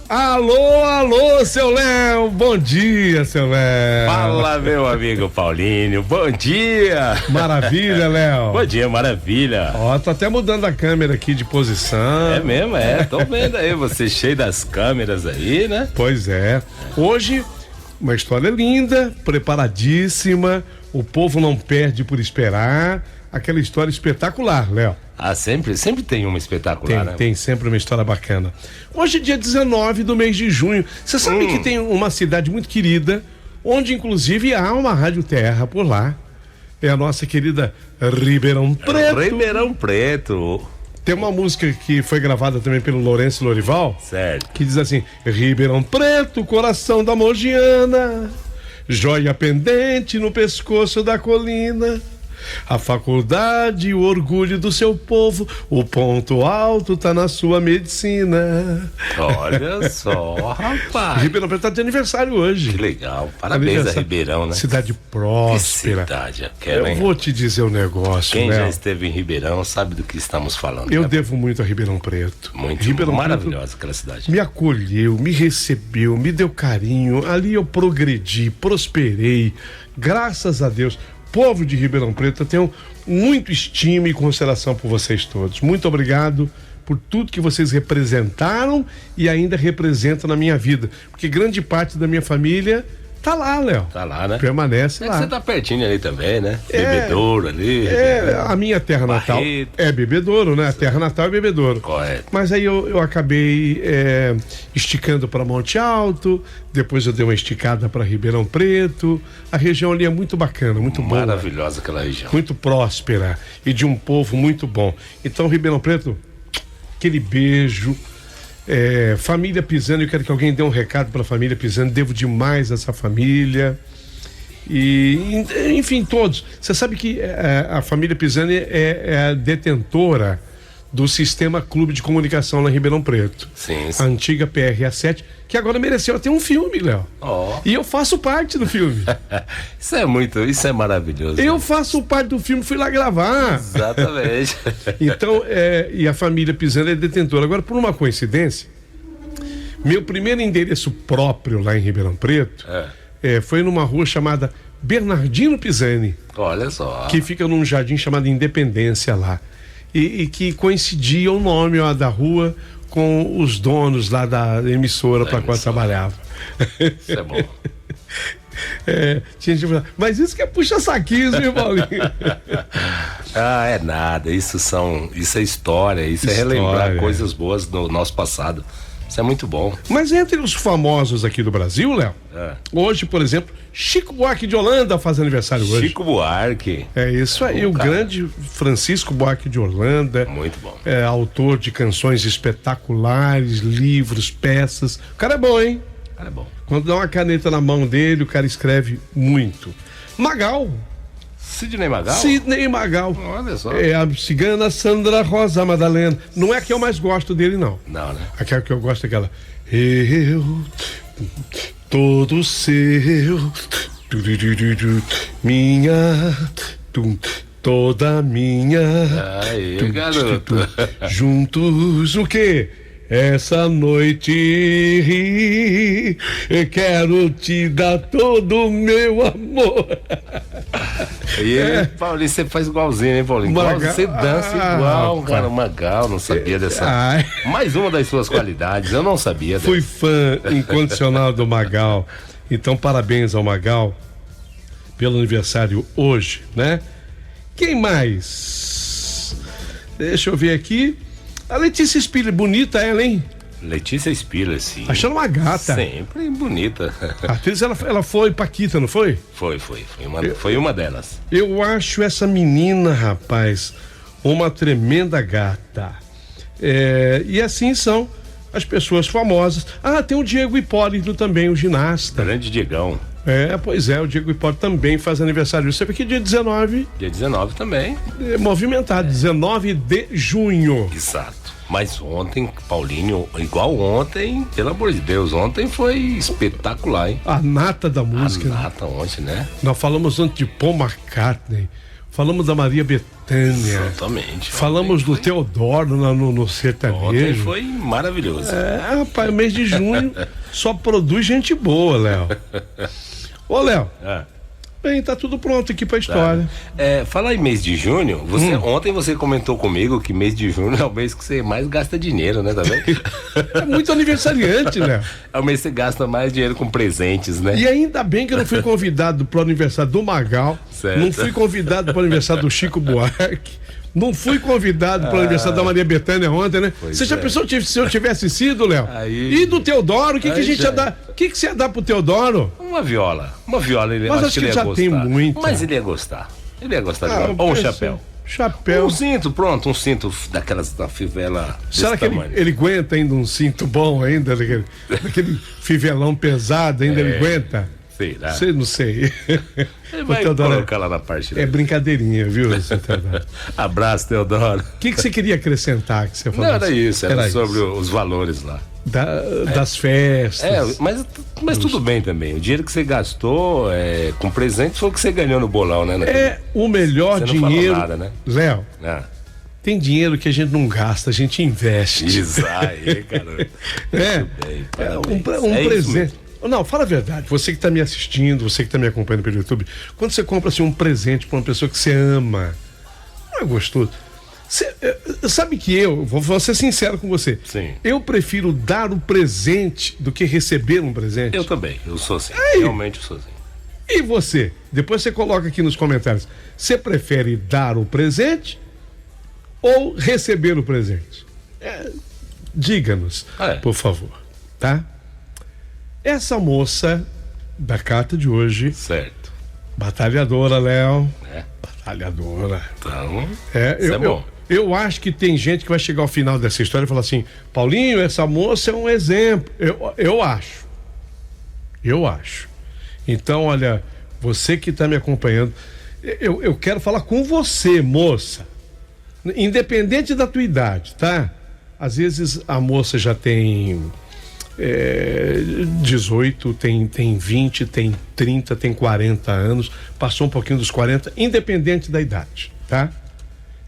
Alô, alô, seu Léo, bom dia, seu Léo. Fala, meu amigo Paulinho, bom dia. Maravilha, Léo. Bom dia, maravilha. Ó, tô até mudando a câmera aqui de posição. É mesmo, tô vendo aí, você cheio das câmeras aí, né? Pois é, hoje uma história linda, preparadíssima, o povo não perde por esperar, aquela história espetacular, Léo. Ah, sempre tem uma espetacular, né? Tem sempre uma história bacana. Hoje é dia 19 do mês de junho. Você sabe que tem uma cidade muito querida, onde inclusive há uma Rádio Terra por lá. É a nossa querida Ribeirão Preto. Ribeirão Preto. Tem uma música que foi gravada também pelo Lourenço Lorival. Certo. Que diz assim: Ribeirão Preto, coração da Mogiana, joia pendente no pescoço da colina. A faculdade, o orgulho do seu povo, o ponto alto tá na sua medicina. Olha só, rapaz. Ribeirão Preto tá de aniversário hoje. Que legal, parabéns a Ribeirão, né? Cidade próspera. Que cidade, eu vou te dizer um negócio, Quem Léo. já esteve em Ribeirão sabe do que estamos falando. Eu né? devo muito a Ribeirão Preto. Muito Ribeirão maravilhosa Preto aquela cidade. me acolheu, me recebeu, me deu carinho. Ali eu progredi, prosperei. Graças a Deus. Povo de Ribeirão Preto, eu tenho muito estima e consideração por vocês todos. Muito obrigado por tudo que vocês representaram e ainda representam na minha vida. Porque grande parte da minha família tá lá, Léo. Tá lá, né? Permanece lá. Você tá pertinho ali também, né? Bebedouro ali. A minha terra natal é Bebedouro, né? A terra natal é Bebedouro. Correto. Mas aí eu acabei esticando para Monte Alto, depois eu dei uma esticada para Ribeirão Preto. A região ali é muito bacana, muito boa. Maravilhosa aquela região. Muito próspera e de um povo muito bom. Então, Ribeirão Preto, aquele beijo. Família Pisani, eu quero que alguém dê um recado para a família Pisani, devo demais a essa família. E, enfim, todos. Você sabe que a família Pisani é a detentora do sistema Clube de Comunicação lá em Ribeirão Preto. Sim. A antiga PRA7, que agora mereceu até um filme, Léo. E eu faço parte do filme. Isso é maravilhoso. Eu faço parte do filme, fui lá gravar. Exatamente. Então, e a família Pisani é detentora. Agora, por uma coincidência, meu primeiro endereço próprio lá em Ribeirão Preto foi numa rua chamada Bernardino Pisani. Olha só. Que fica num jardim chamado Independência lá. E que coincidia o nome da rua com os donos lá da emissora para qual eu trabalhava. Isso é bom. Mas isso que é puxa-saquismo, hein, Paulinho? É nada, isso é história, isso é relembrar coisas boas do nosso passado. Isso é muito bom. Mas entre os famosos aqui do Brasil, Léo, hoje, por exemplo, Chico Buarque de Holanda faz aniversário hoje. Chico Buarque. É isso aí, o grande Francisco Buarque de Holanda. Muito bom. Autor de canções espetaculares, livros, peças. O cara é bom, hein? O cara é bom. Quando dá uma caneta na mão dele, o cara escreve muito. Magal. Sidney Magal? Sidney Magal. Olha só. É a cigana Sandra Rosa Madalena. Não é a que eu mais gosto dele, não. Não, né? Aquela que eu gosto é aquela. Eu, todo seu, minha, toda minha. Aí, garoto. Juntos o quê? Essa noite eu quero te dar todo o meu amor. E Paulinho, você faz igualzinho, hein, Paulinho? Você dança igual, cara. Magal, não sabia dessa. Mais uma das suas qualidades, eu não sabia. Fui fã incondicional do Magal. Então, parabéns ao Magal pelo aniversário hoje, né? Quem mais? Deixa eu ver aqui. A Letícia Spiller, bonita ela, hein? Letícia Spiller, sim. Achando uma gata. Sempre bonita. A atriz, ela foi Paquita, não foi? Foi uma delas. Eu acho essa menina, rapaz, uma tremenda gata. E assim são as pessoas famosas. Tem o Diego Hipólito também, o ginasta. Grande Diegão. Pois é, o Diego Hipólito também faz aniversário. Você vê que dia 19. Dia 19 também. Movimentado, 19 de junho. Exato. Mas ontem, Paulinho, igual ontem, pelo amor de Deus, ontem foi espetacular, hein? A nata da música. A nata ontem, né? Nós falamos ontem de Paul McCartney, falamos da Maria Bethânia. Betânia. Exatamente. Falamos do Teodoro no sertanejo. Ontem foi maravilhoso. Rapaz, mês de junho só produz gente boa, Léo. Ô, Léo. Bem, tá tudo pronto aqui pra história. Falar em mês de junho, ontem você comentou comigo que mês de junho é o mês que você mais gasta dinheiro, né? Tá vendo? É muito aniversariante, né? É o mês que você gasta mais dinheiro com presentes, né? E ainda bem que eu não fui convidado pro aniversário do Magal, certo. Não fui convidado pro aniversário do Chico Buarque, não fui convidado pro aniversário da Maria Bethânia ontem, né? Você já pensou se eu tivesse sido, Léo? E do Teodoro, o que a gente ia dar? O que você ia dar pro Teodoro? Uma viola, ele, mas acho que ele já tem muito. Mas ele ia gostar de viola. Ou um chapéu. Um cinto, pronto, um cinto daquelas da fivela. Será que ele aguenta ainda um cinto bom ainda? Daquele fivelão pesado ainda ele aguenta? Será? Não sei. Ele vai colocar lá na parte. É brincadeirinha, viu? Abraço, Teodoro. O que você queria acrescentar que você falou? Não, era isso, era sobre os valores lá. Das festas. Mas tudo bem também. O dinheiro que você gastou com presente foi o que você ganhou no bolão, né? O melhor dinheiro. Não nada, né? Léo, tem dinheiro que a gente não gasta, a gente investe. Isso aí, cara. Um presente. Não, fala a verdade. Você que está me assistindo, você que está me acompanhando pelo YouTube, quando você compra assim, um presente para uma pessoa que você ama, não é gostoso? Sabe que vou ser sincero com você. Sim. Eu prefiro dar o presente do que receber um presente. Eu também, eu sou assim. Realmente eu sou assim. E você? Depois você coloca aqui nos comentários. Você prefere dar o presente ou receber o presente? Diga-nos, por favor, tá? Essa moça da carta de hoje. Certo. Batalhadora, Léo. Batalhadora. Então. Isso é bom. Eu acho que tem gente que vai chegar ao final dessa história e falar assim: Paulinho, essa moça é um exemplo. Eu acho. Então, olha, você que está me acompanhando, eu quero falar com você, moça. Independente da tua idade, tá? Às vezes a moça já tem 18, tem 20, tem 30, tem 40 anos, passou um pouquinho dos 40, independente da idade, tá?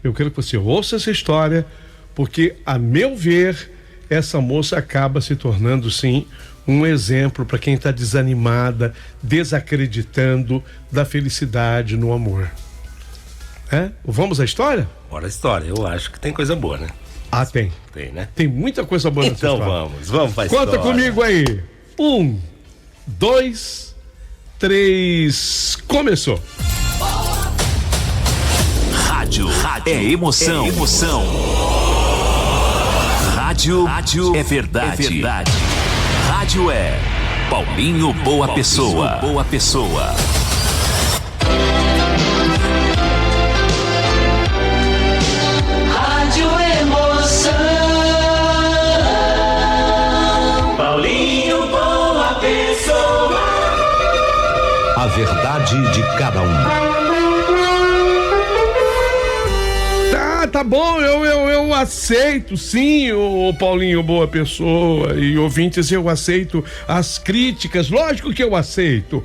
Eu quero que você ouça essa história, porque, a meu ver, essa moça acaba se tornando, sim, um exemplo para quem está desanimada, desacreditando da felicidade no amor. Vamos à história? Bora a história, eu acho que tem coisa boa, né? Tem. Tem, né? Tem muita coisa boa nessa história. Então vamos pra história. Conta comigo aí. 1, 2, 3, começou. Rádio é emoção. Rádio é verdade. Rádio é Paulinho Boa Pessoa. Rádio Emoção. Paulinho Boa Pessoa. A verdade de cada um. Tá bom, eu aceito, sim, o Paulinho Boa Pessoa e ouvintes, eu aceito as críticas, lógico que eu aceito.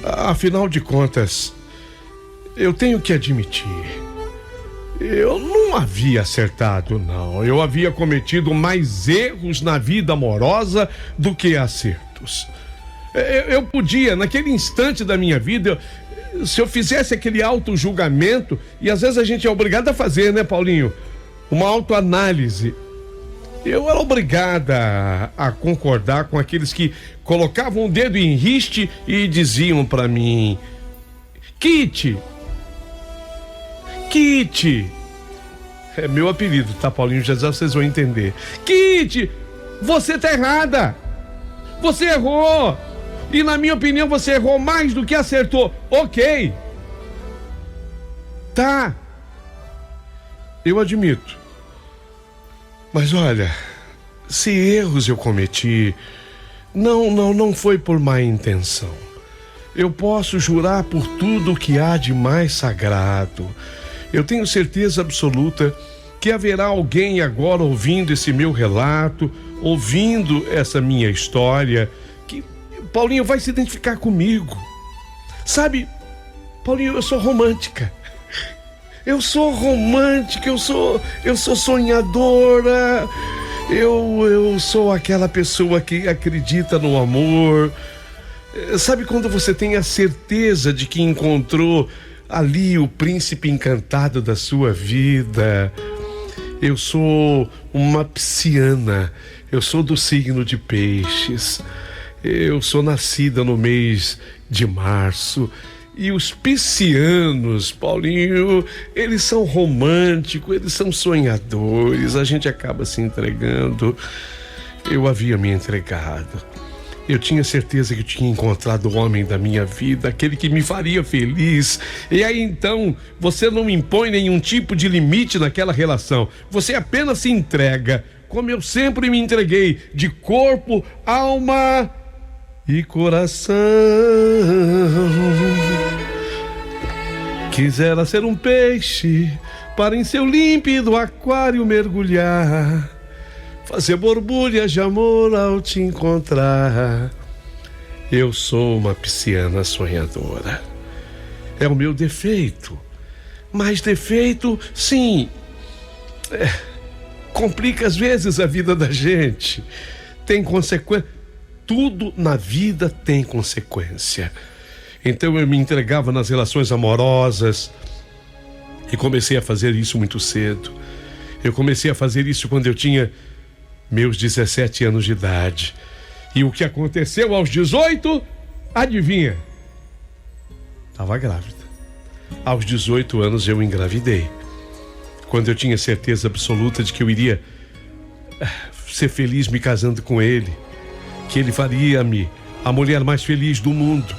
Afinal de contas, eu tenho que admitir, eu não havia acertado, não. Eu havia cometido mais erros na vida amorosa do que acertos. Eu podia, naquele instante da minha vida, se eu fizesse aquele auto-julgamento, e às vezes a gente é obrigado a fazer, né, Paulinho? Uma autoanálise. Eu era obrigada a concordar com aqueles que colocavam o dedo em riste e diziam pra mim: Kitty, é meu apelido, tá, Paulinho? Já vocês vão entender. Kitty, você tá errada. Você errou. E na minha opinião você errou mais do que acertou. Ok. Tá. Eu admito. Mas olha, se erros eu cometi, não foi por má intenção. Eu posso jurar por tudo que há de mais sagrado. Eu tenho certeza absoluta que haverá alguém agora ouvindo esse meu relato, ouvindo essa minha história, que, Paulinho, vai se identificar comigo. Sabe, Paulinho, eu sou romântica. Eu sou romântica, eu sou sonhadora, eu sou aquela pessoa que acredita no amor. Sabe quando você tem a certeza de que encontrou ali o príncipe encantado da sua vida? Eu sou uma pisciana, eu sou do signo de Peixes, eu sou nascida no mês de março. E os piscianos, Paulinho, eles são românticos, eles são sonhadores, a gente acaba se entregando. Eu havia me entregado. Eu tinha certeza que eu tinha encontrado o homem da minha vida, aquele que me faria feliz. E aí então, você não impõe nenhum tipo de limite naquela relação. Você apenas se entrega, como eu sempre me entreguei, de corpo, alma e coração. Quisera ser um peixe para em seu límpido aquário mergulhar, fazer borbulhas de amor ao te encontrar. Eu sou uma pisciana sonhadora. É o meu defeito. Mas defeito, sim, complica às vezes a vida da gente. Tem consequência. Tudo na vida tem consequência. Então eu me entregava nas relações amorosas e comecei a fazer isso muito cedo. Eu comecei a fazer isso quando eu tinha meus 17 anos de idade. E o que aconteceu aos 18? Adivinha? Estava grávida. Aos 18 anos eu engravidei. Quando eu tinha certeza absoluta de que eu iria ser feliz me casando com ele, que ele faria-me a mulher mais feliz do mundo.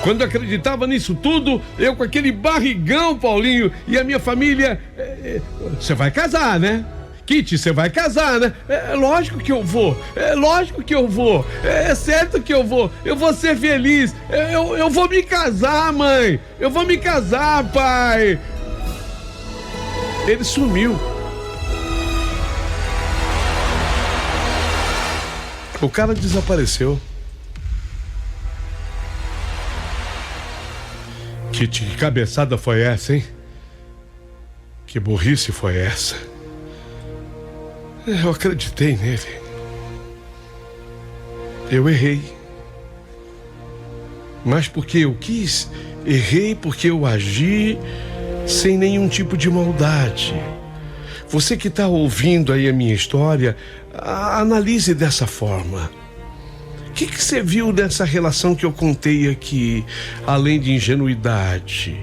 Quando eu acreditava nisso tudo, eu com aquele barrigão, Paulinho, e a minha família... Você vai casar, né? Kitty, você vai casar, né? É lógico que eu vou. É lógico que eu vou. É certo que eu vou. Eu vou ser feliz. Eu vou me casar, mãe. Eu vou me casar, pai. Ele sumiu. O cara desapareceu. Que cabeçada foi essa, hein? Que burrice foi essa? Eu acreditei nele. Eu errei. Mas porque eu quis, errei porque eu agi sem nenhum tipo de maldade. Você que está ouvindo aí a minha história, analise dessa forma. O que você viu dessa relação que eu contei aqui, além de ingenuidade?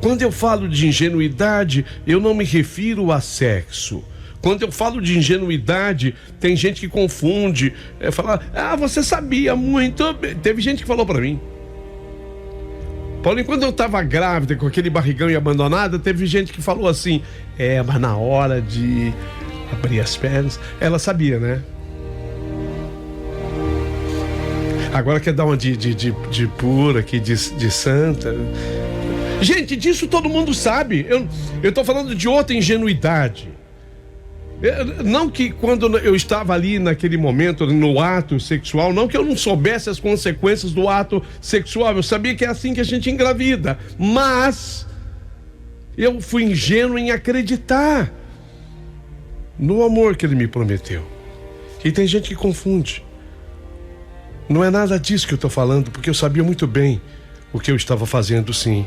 Quando eu falo de ingenuidade, eu não me refiro a sexo. Quando eu falo de ingenuidade, tem gente que confunde, fala, você sabia muito. Teve gente que falou pra mim. Paulinho, quando eu tava grávida, com aquele barrigão e abandonada, teve gente que falou assim, mas na hora de abrir as pernas, ela sabia, né? Agora quer dar uma de pura aqui, de santa. Gente, disso todo mundo sabe. Eu tô falando de outra ingenuidade. Não que quando eu estava ali naquele momento, no ato sexual, não que eu não soubesse as consequências do ato sexual. Eu sabia que é assim que a gente engravida. Mas eu fui ingênuo em acreditar no amor que ele me prometeu. E tem gente que confunde. Não é nada disso que eu estou falando, porque eu sabia muito bem o que eu estava fazendo, sim.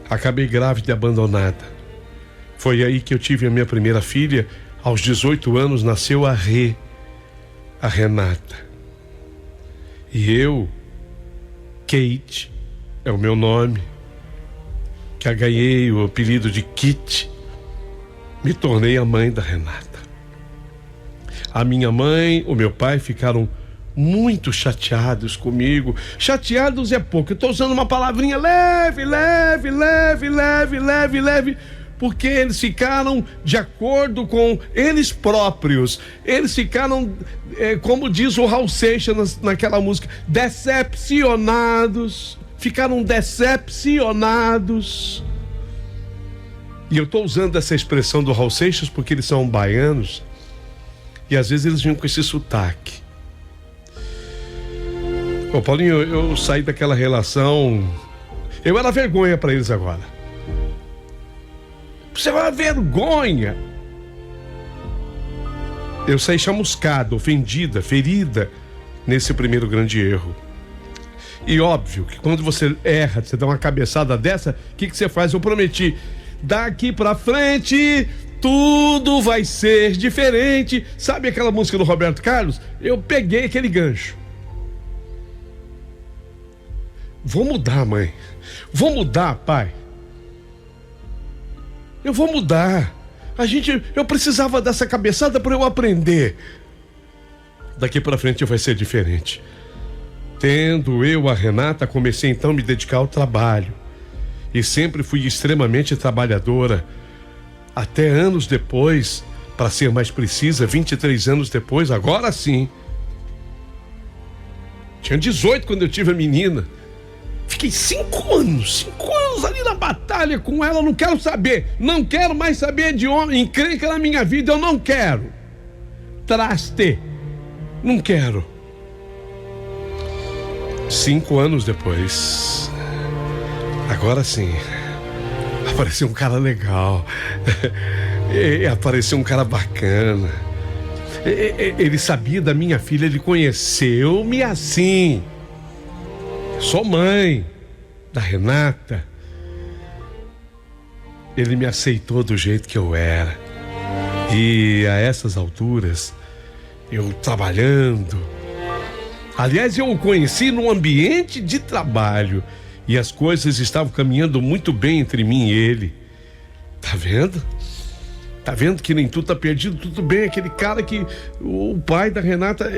Acabei grávida e abandonada. Foi aí que eu tive a minha primeira filha. Aos 18 anos nasceu a Renata. E eu, Kate, é o meu nome, que ganhei o apelido de Kitty, me tornei a mãe da Renata. A minha mãe, o meu pai ficaram muito chateados comigo. Chateados é pouco, eu estou usando uma palavrinha leve, porque eles ficaram de acordo com eles próprios. Eles ficaram, como diz o Raul Seixas naquela música, decepcionados. Ficaram decepcionados. E eu estou usando essa expressão do Raul Seixas porque eles são baianos. E às vezes eles vinham com esse sotaque. Paulinho, eu saí daquela relação Eu era vergonha para eles agora. Você é uma vergonha. Eu saí chamuscada, ofendida, ferida nesse primeiro grande erro. E óbvio que quando você erra, você dá uma cabeçada dessa, o que você faz? Eu prometi, daqui pra frente tudo vai ser diferente. Sabe aquela música do Roberto Carlos? Eu peguei aquele gancho. Vou mudar, mãe. Vou mudar, pai. Eu vou mudar. Eu precisava dessa cabeçada para eu aprender. Daqui para frente vai ser diferente. Tendo eu a Renata, comecei então a me dedicar ao trabalho. E sempre fui extremamente trabalhadora. Até anos depois, para ser mais precisa, 23 anos depois, agora sim. Tinha 18 quando eu tive a menina. Fiquei 5 anos ali na batalha com ela. Não quero mais saber de homem, encrenca na minha vida, eu não quero. Traste, não quero. 5 anos depois, agora sim, apareceu um cara legal, apareceu um cara bacana. Ele sabia da minha filha, ele conheceu-me assim. Sou mãe da Renata. Ele me aceitou do jeito que eu era. E a essas alturas, eu trabalhando. Aliás, eu o conheci num ambiente de trabalho. E as coisas estavam caminhando muito bem entre mim e ele. Tá vendo? Tá vendo que nem tudo tá perdido? Tudo bem, aquele cara que... O pai da Renata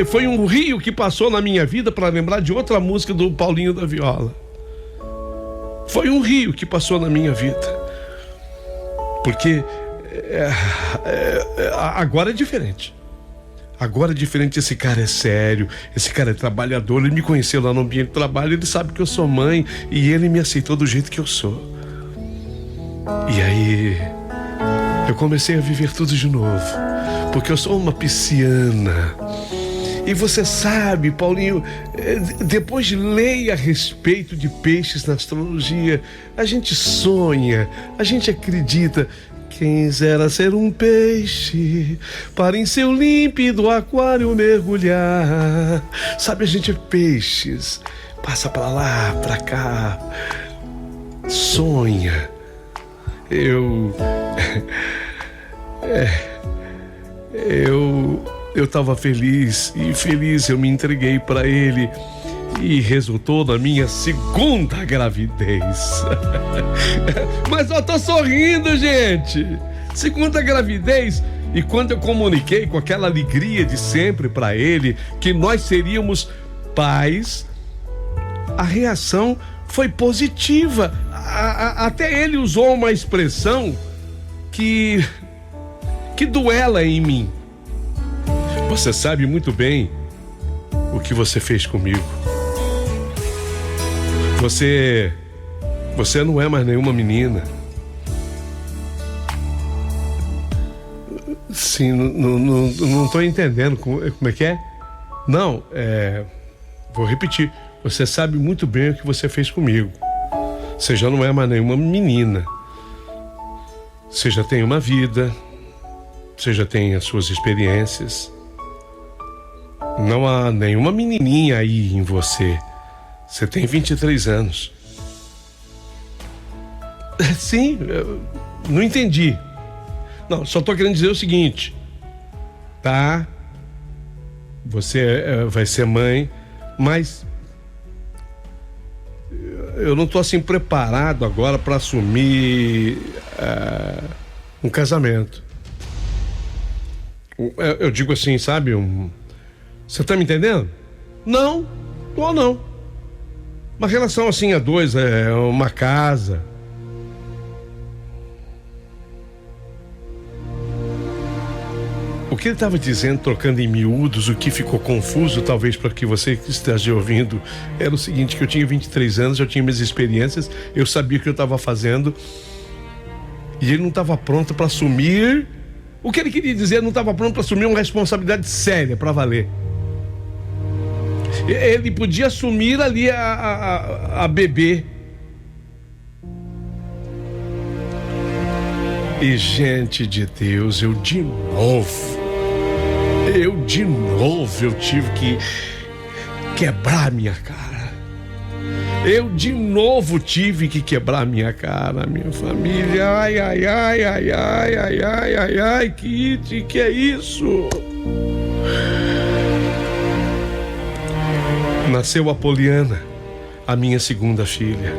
foi um rio que passou na minha vida, para lembrar de outra música do Paulinho da Viola. Foi um rio que passou na minha vida. Porque agora é diferente. Agora é diferente, esse cara é sério, esse cara é trabalhador, ele me conheceu lá no ambiente de trabalho, ele sabe que eu sou mãe e ele me aceitou do jeito que eu sou. E aí... eu comecei a viver tudo de novo, porque eu sou uma pisciana. E você sabe, Paulinho, depois de ler a respeito de peixes na astrologia, a gente sonha, a gente acredita. Quem zera ser um peixe, para em seu límpido aquário mergulhar. Sabe, a gente é peixes, passa pra lá, pra cá, sonha. Eu estava feliz eu me entreguei para ele e resultou na minha segunda gravidez. Mas eu tô sorrindo, gente. Segunda gravidez. E quando eu comuniquei com aquela alegria de sempre para ele que nós seríamos pais, a reação foi positiva. Até ele usou uma expressão que duela em mim. Você sabe muito bem o que você fez comigo. Você não é mais nenhuma menina. Sim, não tô entendendo como é que é? Não, vou repetir. Você sabe muito bem o que você fez comigo. Você já não é mais nenhuma menina. Você já tem uma vida. Você já tem as suas experiências. Não há nenhuma menininha aí em você. Você tem 23 anos. Sim, eu não entendi. Não, só tô querendo dizer o seguinte. Tá? Você vai ser mãe, mas... eu não tô assim preparado agora para assumir um casamento. Eu digo assim, sabe? Você tá me entendendo? Não, tô não. Uma relação assim a dois, uma casa. O que ele estava dizendo, trocando em miúdos, o que ficou confuso, talvez para que você que esteja ouvindo, era o seguinte, que eu tinha 23 anos, eu tinha minhas experiências, eu sabia o que eu estava fazendo, e ele não estava pronto para assumir. O que ele queria dizer, ele não estava pronto para assumir uma responsabilidade séria, para valer. Ele podia assumir ali a bebê, E, gente de Deus, eu de novo tive que quebrar minha cara. Eu de novo tive que quebrar minha cara, minha família. Ai, Kitty, que é isso? Nasceu a Poliana, a minha segunda filha.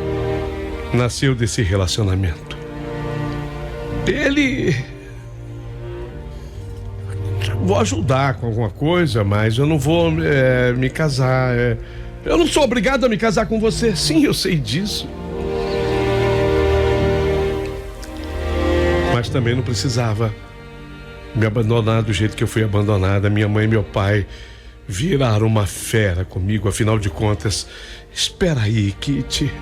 Nasceu desse relacionamento. Vou ajudar com alguma coisa, mas eu não vou me casar. Eu não sou obrigado a me casar com você. Sim, eu sei disso. Mas também não precisava me abandonar do jeito que eu fui abandonada. Minha mãe e meu pai viraram uma fera comigo, afinal de contas. Espera aí, Kitty.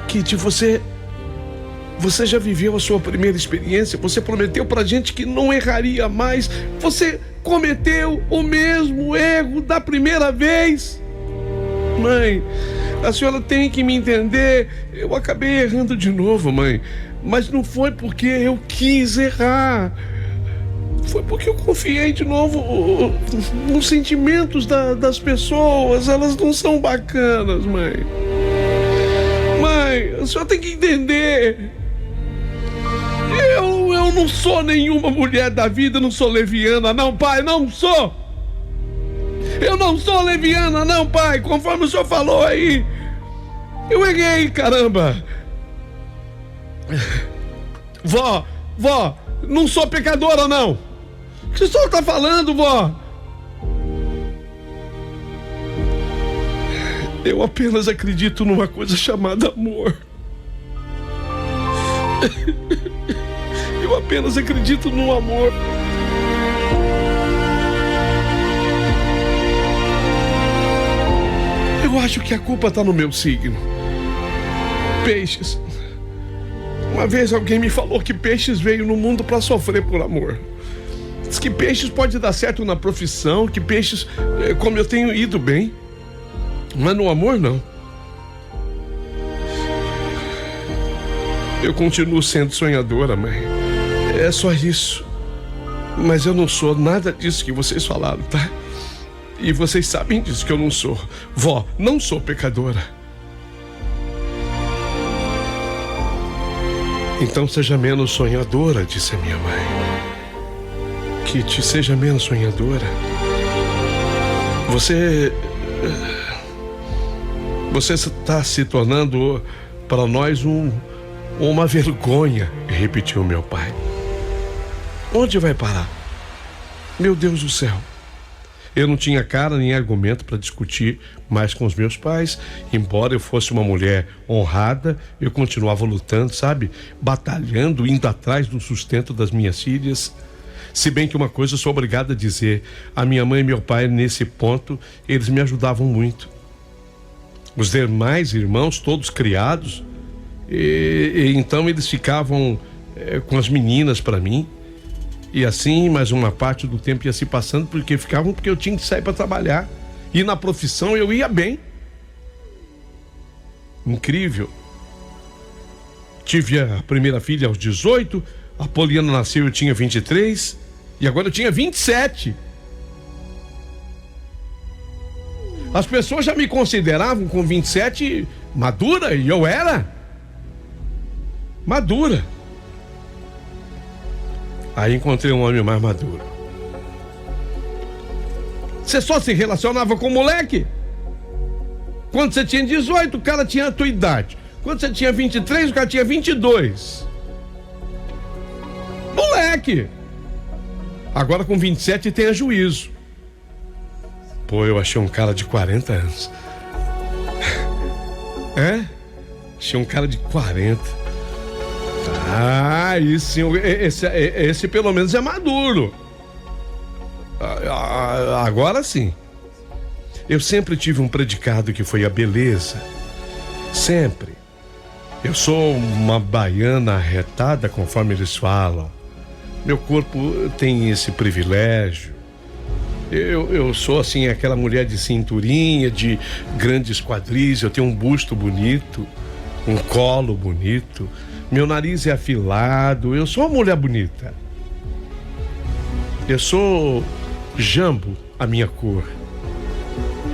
Kitty, você já viveu a sua primeira experiência. Você prometeu pra gente que não erraria mais. Você cometeu o mesmo erro da primeira vez. Mãe, a senhora tem que me entender. Eu acabei errando de novo, mãe. Mas não foi porque eu quis errar. Foi porque eu confiei de novo nos sentimentos das pessoas. Elas não são bacanas, mãe. Mãe, a senhora tem que entender. Eu não sou nenhuma mulher da vida, não sou leviana, não, pai, não sou. Eu não sou leviana, não, pai, conforme o senhor falou aí. Eu errei, caramba. Vó, não sou pecadora, não. O que o senhor tá falando, vó? Eu apenas acredito numa coisa chamada amor. Eu apenas acredito no amor. Eu acho que a culpa tá no meu signo. Peixes. Uma vez alguém me falou que Peixes veio no mundo pra sofrer por amor. Diz que Peixes pode dar certo na profissão, que Peixes, como eu tenho ido bem, mas no amor não. Eu continuo sendo sonhadora, mãe. É só isso. Mas eu não sou nada disso que vocês falaram, tá? E vocês sabem disso que eu não sou. Vó, não sou pecadora. Então seja menos sonhadora, disse a minha mãe. Kitty, seja menos sonhadora. Você está se tornando para nós uma vergonha, repetiu meu pai. Onde vai parar? Meu Deus do céu. Eu não tinha cara nem argumento para discutir mais com os meus pais. Embora eu fosse uma mulher honrada, eu continuava lutando, sabe? Batalhando, indo atrás do sustento das minhas filhas. Se bem que uma coisa eu sou obrigado a dizer, a minha mãe e meu pai, nesse ponto, eles me ajudavam muito. Os demais irmãos, todos criados, e então eles ficavam com as meninas para mim. E assim, mais uma parte do tempo ia se passando, porque eu tinha que sair para trabalhar. E na profissão eu ia bem. Incrível. Tive a primeira filha aos 18, a Poliana nasceu, eu tinha 23, e agora eu tinha 27. As pessoas já me consideravam com 27 madura, e eu era madura. Aí encontrei um homem mais maduro. Você só se relacionava com moleque? Quando você tinha 18, o cara tinha a tua idade. Quando você tinha 23, o cara tinha 22. Moleque! Agora com 27 tenha juízo. Pô, eu achei um cara de 40 anos. Achei um cara de 40. Ah, isso, esse pelo menos é maduro. Agora sim. Eu sempre tive um predicado que foi a beleza. Sempre. Eu sou uma baiana arretada, conforme eles falam. Meu corpo tem esse privilégio. Eu sou assim, aquela mulher de cinturinha, de grandes quadris. Eu tenho um busto bonito, um colo bonito. meu nariz é afilado, eu sou uma mulher bonita. Eu sou jambo, a minha cor.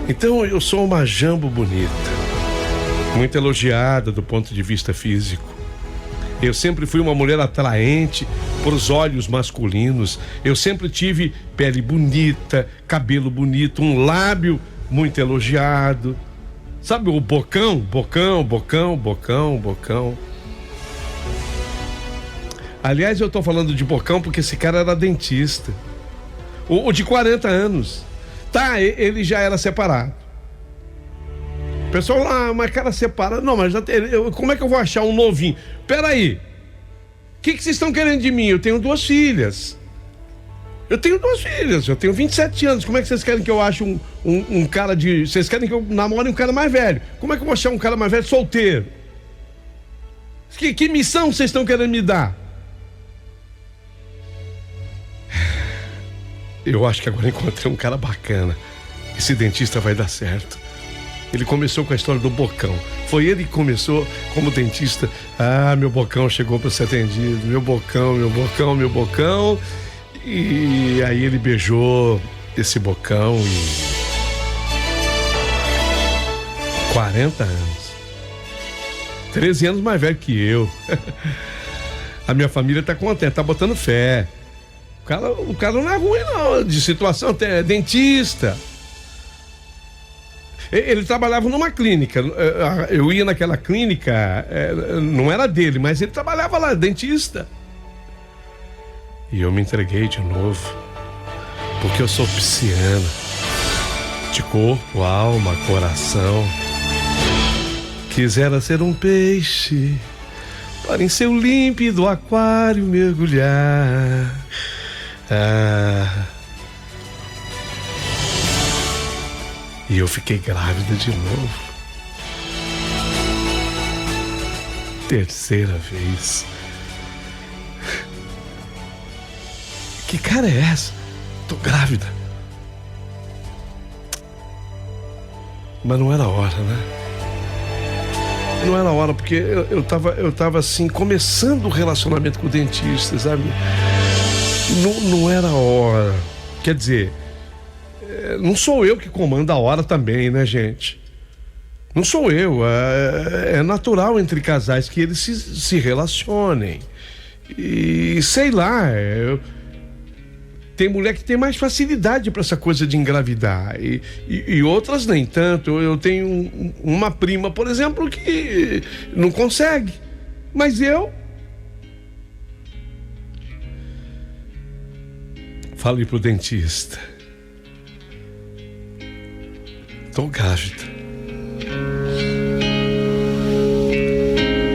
Então eu sou uma jambo bonita, muito elogiada do ponto de vista físico. Eu sempre fui uma mulher atraente por os olhos masculinos. Eu sempre tive pele bonita, cabelo bonito, um lábio muito elogiado. Sabe o bocão? Bocão. Aliás, eu tô falando de bocão porque esse cara era dentista. O de 40 anos. Tá, ele já era separado. O pessoal, mas cara separado. Não, mas como é que eu vou achar um novinho? Peraí. O que vocês estão querendo de mim? Eu tenho 2 filhas. Eu tenho 27 anos. Como é que vocês querem que eu ache um cara de... Vocês querem que eu namore um cara mais velho? Como é que eu vou achar um cara mais velho solteiro? Que missão vocês estão querendo me dar? Eu acho que agora encontrei um cara bacana. Esse dentista vai dar certo. Ele começou com a história do bocão. Foi ele que começou como dentista. Meu bocão chegou para ser atendido. Meu bocão. E aí ele beijou esse bocão e... 40 anos. 13 anos mais velho que eu. A minha família tá contente, tá botando fé. O cara não é ruim não, de situação, é dentista. Ele trabalhava numa clínica. Eu ia naquela clínica, não era dele, mas ele trabalhava lá, dentista. E eu me entreguei de novo, porque eu sou pisciana, de corpo, alma, coração. Quisera ser um peixe, para em seu límpido aquário mergulhar. E eu fiquei grávida de novo. 3ª vez. Que cara é essa? Tô grávida. Mas não era hora, né? Não era hora, porque eu tava assim, começando o relacionamento com o dentista, sabe? Não era hora. Quer dizer, não sou eu que comando a hora também, né, gente? Não sou eu. É natural entre casais que eles se relacionem. E sei lá, tem mulher que tem mais facilidade para essa coisa de engravidar e outras nem tanto. Eu tenho uma prima, por exemplo, que não consegue. Mas eu... Falei pro dentista. Tô grávida.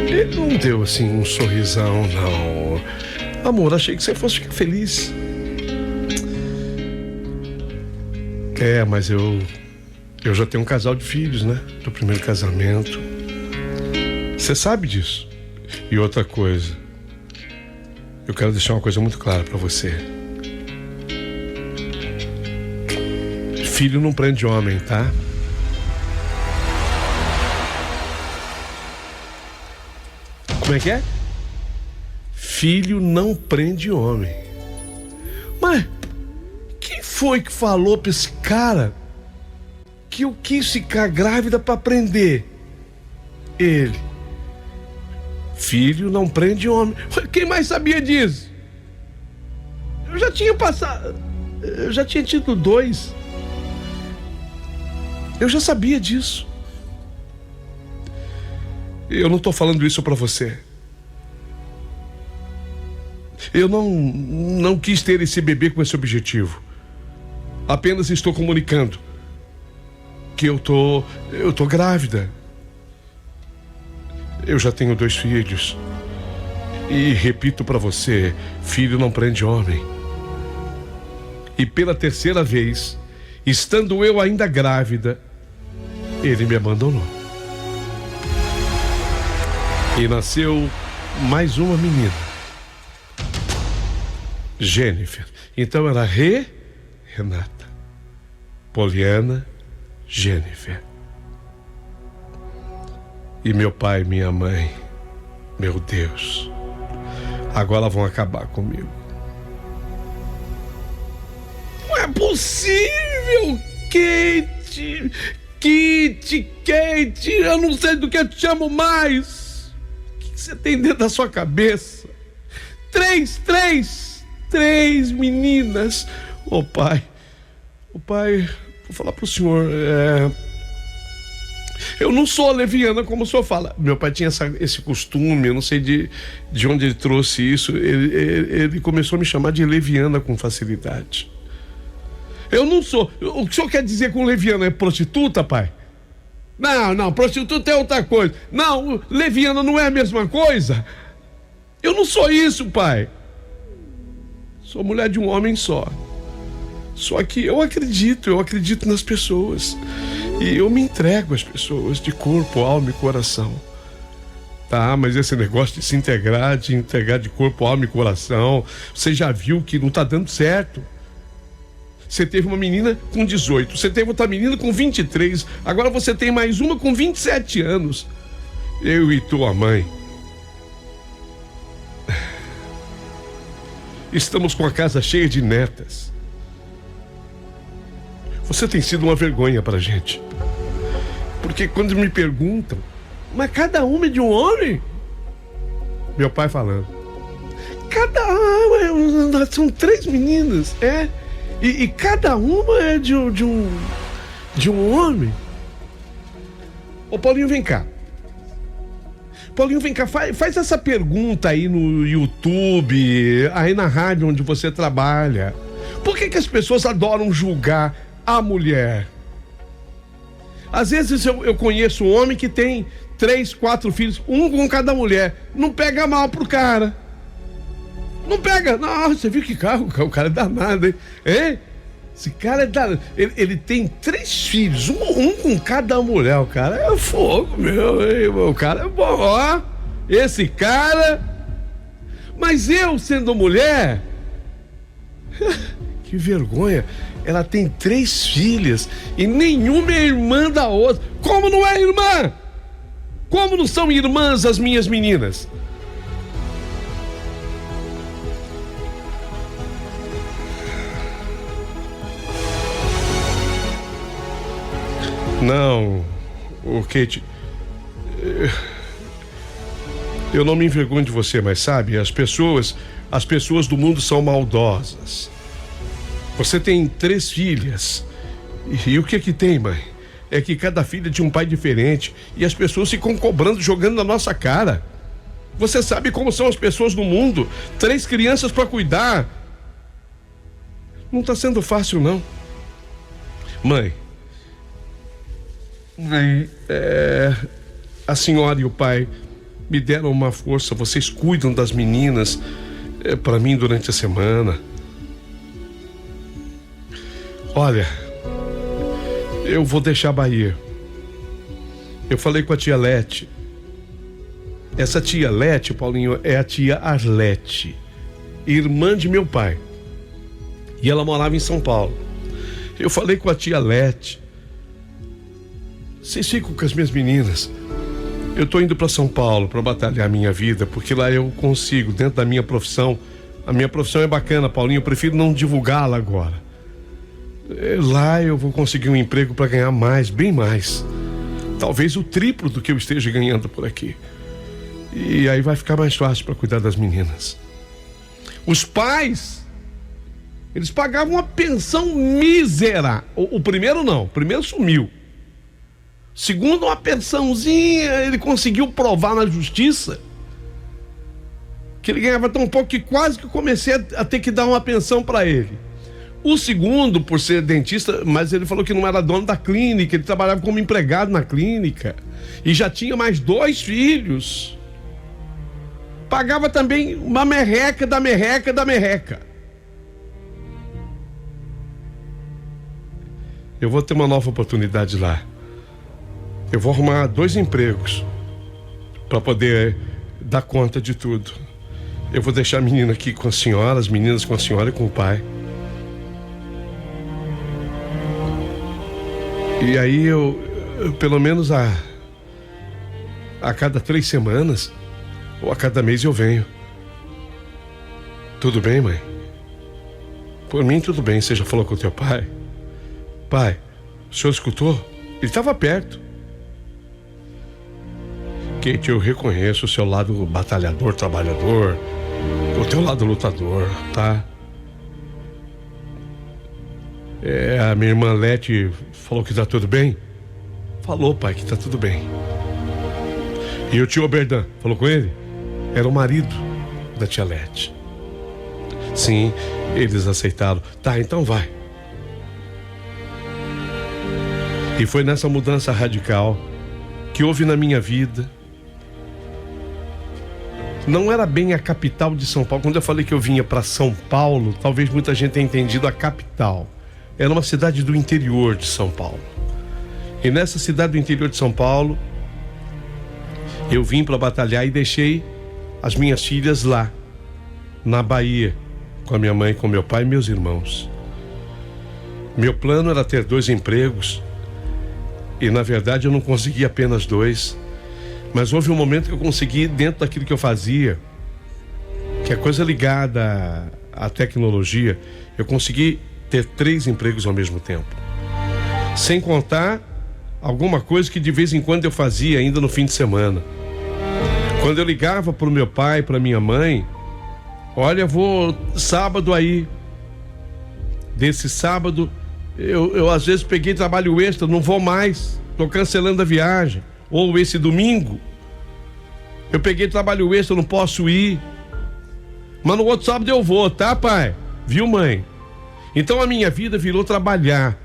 Ele não deu assim um sorrisão, não. Amor, achei que você fosse ficar feliz. Mas eu já tenho um casal de filhos, né? Do primeiro casamento. Você sabe disso. E outra coisa, eu quero deixar uma coisa muito clara pra você. Filho não prende homem, tá? Como é que é? Filho não prende homem. Mas quem foi que falou pra esse cara que eu quis ficar grávida pra prender ele? Filho não prende homem. Quem mais sabia disso? Eu já tinha passado. Eu já tinha tido 2. Eu já sabia disso. Eu não tô falando isso pra você. Eu não quis ter esse bebê com esse objetivo. Apenas estou comunicando que eu tô grávida. Eu já tenho 2 filhos. E repito pra você, filho não prende homem. E pela 3ª vez, estando eu ainda grávida, ele me abandonou. E nasceu mais uma menina, Jennifer. Então era Renata, Poliana, Jennifer. E meu pai e minha mãe Meu Deus, agora vão acabar comigo. Não é possível, Kate, eu não sei do que eu te chamo mais. O que você tem dentro da sua cabeça? Três meninas. Ô pai, vou falar pro senhor, eu não sou leviana como o senhor fala. Meu pai tinha esse costume, eu não sei de onde ele trouxe isso. Ele começou a me chamar de leviana com facilidade. Eu não sou. O que o senhor quer dizer com leviana? É prostituta, pai? Não, prostituta é outra coisa. Não, leviana não é a mesma coisa. Eu não sou isso, pai. Sou mulher de um homem só. Só que eu acredito nas pessoas. E eu me entrego às pessoas de corpo, alma e coração. Tá, mas esse negócio de se integrar, de corpo, alma e coração, você já viu que não tá dando certo. Você teve uma menina com 18, você teve outra menina com 23, agora você tem mais uma com 27 anos. Eu e tua mãe estamos com a casa cheia de netas. Você tem sido uma vergonha pra gente. Porque quando me perguntam, mas cada uma é de um homem? Meu pai falando, são 3 meninas, e cada uma é de um homem. Ô Paulinho, vem cá. Faz essa pergunta aí no YouTube, aí na rádio onde você trabalha. Por que as pessoas adoram julgar a mulher? Às vezes eu conheço um homem que tem 3, 4 filhos, um com cada mulher. Não pega mal pro cara. Não pega. Não, você viu que carro? O cara é danado, hein? Esse cara é danado. Ele tem 3 filhos, um com cada mulher. O cara é fogo, meu. O cara é bom, ó. Esse cara. Mas eu, sendo mulher, que vergonha. Ela tem 3 filhas e nenhuma é irmã da outra. Como não é irmã? Como não são irmãs as minhas meninas? Não, Kate, eu não me envergonho de você, mas sabe, as pessoas do mundo são maldosas. Você tem 3 filhas. E o que tem, mãe? É que cada filha é de um pai diferente. E as pessoas ficam cobrando, jogando na nossa cara. Você sabe como são as pessoas no mundo. 3 crianças para cuidar. Não tá sendo fácil, não. Mãe, a senhora e o pai me deram uma força. Vocês cuidam das meninas para mim durante a semana. Olha, eu vou deixar a Bahia. Eu falei com a tia Lete. Essa tia Lete, Paulinho, é a tia Arlete, irmã de meu pai. E ela morava em São Paulo. Eu falei com a tia Lete. Vocês ficam com as minhas meninas. Eu tô indo para São Paulo para batalhar a minha vida, porque lá eu consigo, dentro da minha profissão. A minha profissão é bacana, Paulinho, eu prefiro não divulgá-la agora. Lá eu vou conseguir um emprego para ganhar mais, bem mais. Talvez o triplo do que eu esteja ganhando por aqui. E aí vai ficar mais fácil para cuidar das meninas. Os pais, eles pagavam uma pensão mísera. O primeiro não, o primeiro sumiu. Segundo, uma pensãozinha, ele conseguiu provar na justiça que ele ganhava tão pouco que quase que eu comecei a ter que dar uma pensão para ele. O segundo, por ser dentista, mas ele falou que não era dono da clínica, ele trabalhava como empregado na clínica e já tinha mais 2 filhos. Pagava também uma merreca da merreca. Eu vou ter uma nova oportunidade lá. Eu vou arrumar 2 empregos para poder dar conta de tudo. Eu vou deixar a menina aqui com a senhora, as meninas com a senhora e com o pai. E aí eu pelo menos a cada 3 semanas Ou a cada mês eu venho. Tudo bem, mãe? Por mim, tudo bem. Você já falou com o teu pai? Pai, o senhor escutou? Ele estava perto. Kate, eu reconheço o seu lado batalhador, trabalhador, o teu lado lutador, tá? A minha irmã Leti falou que tá tudo bem? Falou, pai, que tá tudo bem. E o tio Oberdan, falou com ele? Era o marido da tia Leti. Sim, eles aceitaram. Tá, então vai. E foi nessa mudança radical que houve na minha vida. Não era bem a capital de São Paulo. Quando eu falei que eu vinha para São Paulo, talvez muita gente tenha entendido a capital. Era uma cidade do interior de São Paulo. E nessa cidade do interior de São Paulo, eu vim para batalhar e deixei as minhas filhas lá, na Bahia, com a minha mãe, com meu pai e meus irmãos. Meu plano era ter 2 empregos e, na verdade, eu não consegui apenas 2. Mas houve um momento que eu consegui, dentro daquilo que eu fazia, que é coisa ligada à tecnologia, eu consegui ter 3 empregos ao mesmo tempo. Sem contar alguma coisa que de vez em quando eu fazia ainda no fim de semana. Quando eu ligava para o meu pai, para minha mãe, olha, vou sábado aí. Desse sábado, eu às vezes peguei trabalho extra, não vou mais, estou cancelando a viagem. Ou esse domingo, eu peguei trabalho extra, não posso ir. Mas no outro sábado eu vou, tá, pai? Viu, mãe? Então a minha vida virou trabalhar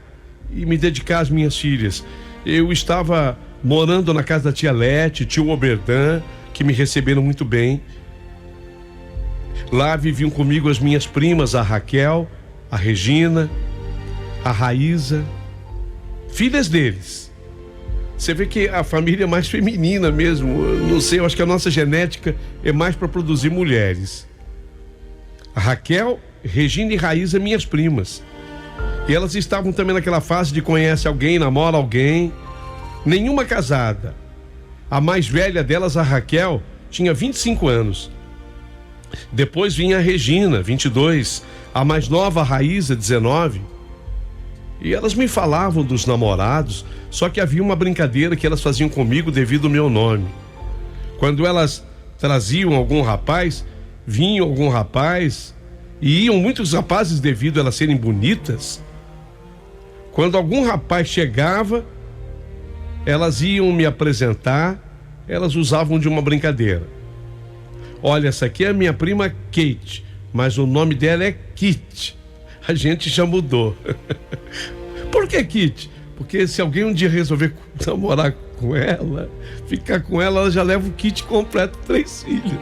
e me dedicar às minhas filhas. Eu estava morando na casa da tia Leti, tio Oberdan, que me receberam muito bem. Lá viviam comigo as minhas primas, a Raquel, a Regina, a Raíza, filhas deles. Você vê que a família é mais feminina mesmo. Eu não sei, eu acho que a nossa genética é mais para produzir mulheres. A Raquel, Regina e Raíza, minhas primas. E elas estavam também naquela fase de conhece alguém, namora alguém. Nenhuma casada. A mais velha delas, a Raquel, tinha 25 anos. Depois vinha a Regina, 22. A mais nova, a Raíza, 19. E elas me falavam dos namorados, só que havia uma brincadeira que elas faziam comigo devido ao meu nome. Quando elas traziam algum rapaz, vinham algum rapaz, e iam muitos rapazes devido a elas serem bonitas. Quando algum rapaz chegava, elas iam me apresentar, elas usavam de uma brincadeira. Olha, essa aqui é a minha prima Kate, mas o nome dela é Kit. A gente já mudou. Por que Kit? Porque se alguém um dia resolver namorar com ela, ficar com ela, ela já leva o kit completo, 3 filhos.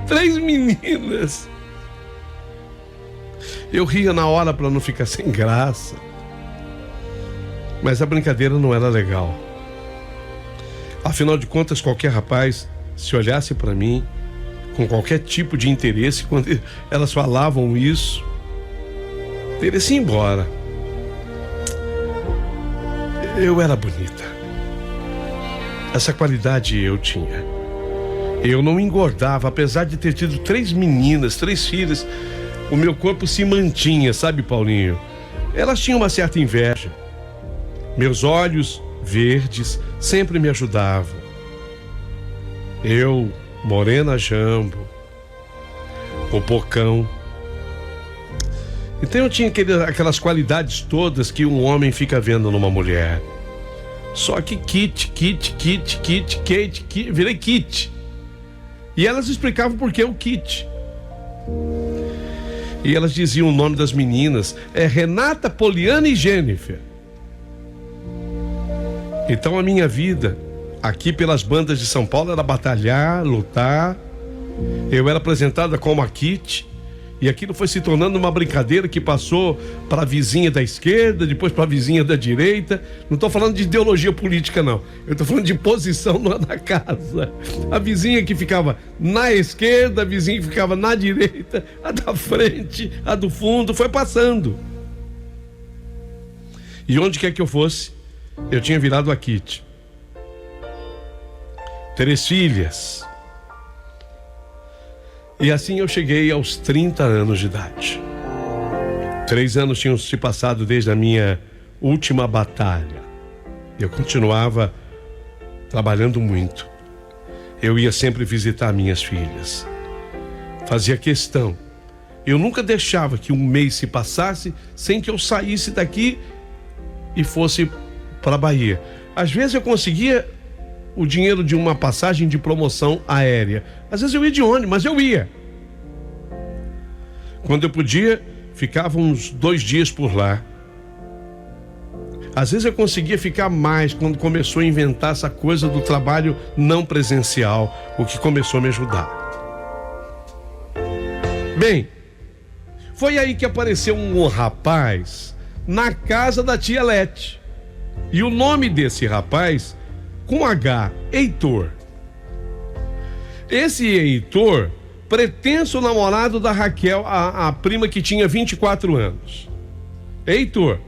3 meninas. Eu ria na hora para não ficar sem graça. Mas a brincadeira não era legal. Afinal de contas, qualquer rapaz, se olhasse para mim com qualquer tipo de interesse, quando elas falavam isso, teria se embora. Eu era bonita. Essa qualidade eu tinha. Eu não engordava, apesar de ter tido 3 meninas, 3 filhas, o meu corpo se mantinha, sabe, Paulinho? Elas tinham uma certa inveja. Meus olhos verdes sempre me ajudavam. Eu, morena jambo, o bocão. Então eu tinha aquelas qualidades todas que um homem fica vendo numa mulher. Só que Kate, virei Kit. E elas explicavam por que o Kit. E elas diziam o nome das meninas, é Renata, Poliana e Jennifer. Então a minha vida aqui pelas bandas de São Paulo era batalhar, lutar. Eu era apresentada como a Kit. E aquilo foi se tornando uma brincadeira que passou para a vizinha da esquerda, depois para a vizinha da direita. Não estou falando de ideologia política, não. Eu estou falando de posição na casa. A vizinha que ficava na esquerda, a vizinha que ficava na direita, a da frente, a do fundo, foi passando. E onde quer que eu fosse, eu tinha virado a Kit. 3 filhas. E assim eu cheguei aos 30 anos de idade. 3 anos tinham se passado desde a minha última batalha. Eu continuava trabalhando muito. Eu ia sempre visitar minhas filhas. Fazia questão. Eu nunca deixava que um mês se passasse sem que eu saísse daqui e fosse para a Bahia. Às vezes eu conseguia o dinheiro de uma passagem de promoção aérea. Às vezes eu ia de ônibus, mas eu ia. Quando eu podia, ficava uns 2 dias por lá. Às vezes eu conseguia ficar mais quando começou a inventar essa coisa do trabalho não presencial, o que começou a me ajudar. Bem, foi aí que apareceu um rapaz na casa da tia Lete. E o nome desse rapaz, com H, Heitor. Esse Heitor, pretenso namorado da Raquel, a prima que tinha 24 anos. Heitor.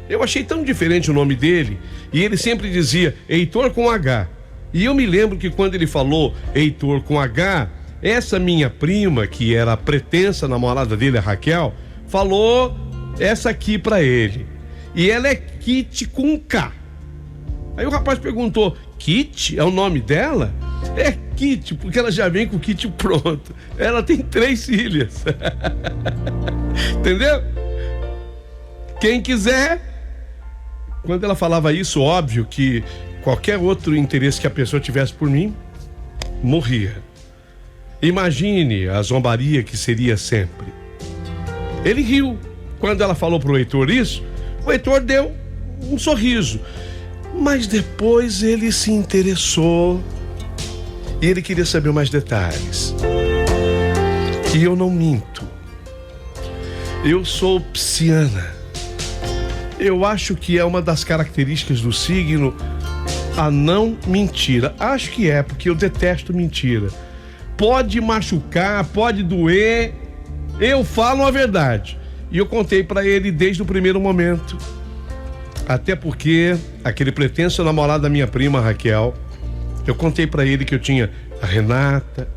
Eu achei tão diferente o nome dele, e ele sempre dizia Heitor com H. E eu me lembro que quando ele falou Heitor com H, essa minha prima, que era a pretensa namorada dele, a Raquel, falou essa aqui pra ele. E ela é Kitty com K. Aí o rapaz perguntou, Kitty é o nome dela? É Kitty, porque ela já vem com o kit pronto. Ela tem 3 filhas. Entendeu? Quem quiser. Quando ela falava isso, óbvio que qualquer outro interesse que a pessoa tivesse por mim, morria. Imagine a zombaria que seria sempre. Ele riu. Quando ela falou pro Heitor isso, o Heitor deu um sorriso. Mas depois ele se interessou e ele queria saber mais detalhes. E eu não minto. Eu sou pisciana. Eu acho que é uma das características do signo a não mentira. Acho que é, porque eu detesto mentira. Pode machucar, pode doer. Eu falo a verdade. E eu contei pra ele desde o primeiro momento. Até porque aquele pretenso namorado da minha prima Raquel, eu contei pra ele que eu tinha a Renata.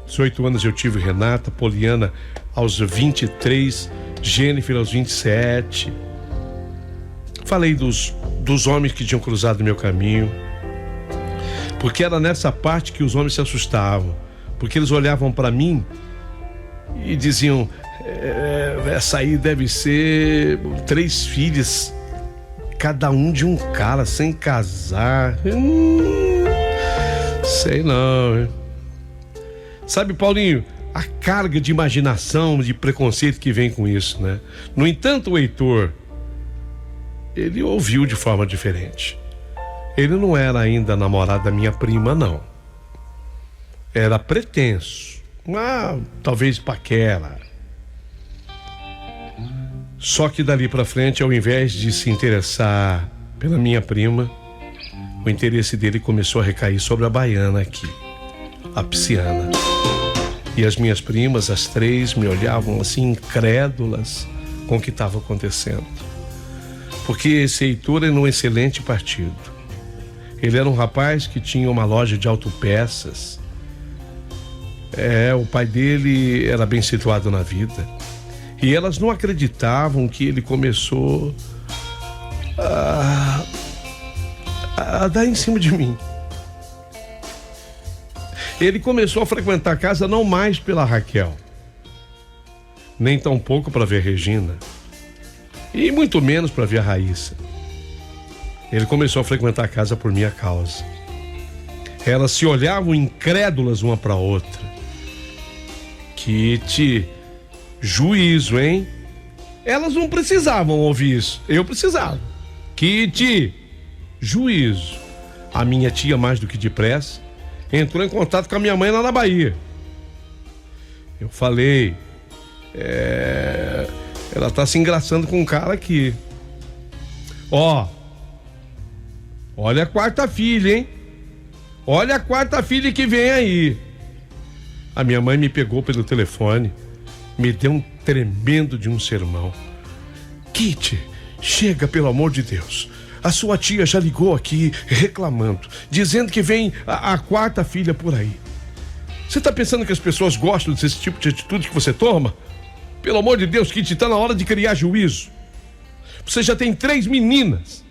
18 anos eu tive Renata, Poliana aos 23, Jennifer aos 27. Falei dos homens que tinham cruzado meu caminho. Porque era nessa parte que os homens se assustavam. Porque eles olhavam pra mim e diziam, essa aí deve ser 3 filhas, cada um de um cara, sem casar. Sei não, hein? Sabe, Paulinho, a carga de imaginação, de preconceito que vem com isso, né? No entanto, o Heitor, ele ouviu de forma diferente. Ele não era ainda namorado da minha prima, não. Era pretenso. Talvez paquera. Só que dali pra frente, ao invés de se interessar pela minha prima, o interesse dele começou a recair sobre a baiana aqui, a pisciana. E as minhas primas, as 3, me olhavam assim, incrédulas com o que estava acontecendo. Porque esse Heitor era um excelente partido. Ele era um rapaz que tinha uma loja de autopeças. O pai dele era bem situado na vida. E elas não acreditavam que ele começou a dar em cima de mim. Ele começou a frequentar a casa não mais pela Raquel, nem tampouco para ver Regina, e muito menos para ver a Raíssa. Ele começou a frequentar a casa por minha causa. Elas se olhavam incrédulas uma para outra. Kitty, juízo, hein? Elas não precisavam ouvir isso, eu precisava. Kitty, juízo. A minha tia, mais do que depressa, entrou em contato com a minha mãe lá na Bahia. Eu falei, ela tá se engraçando com um cara aqui. Olha a 4ª filha, hein? Olha a 4ª filha que vem aí. A minha mãe me pegou pelo telefone, me deu um tremendo de um sermão. Kitty, chega, pelo amor de Deus. A sua tia já ligou aqui reclamando, dizendo que vem a quarta filha por aí. Você tá pensando que as pessoas gostam desse tipo de atitude que você toma? Pelo amor de Deus, Kitty, tá na hora de criar juízo. Você já tem 3 meninas.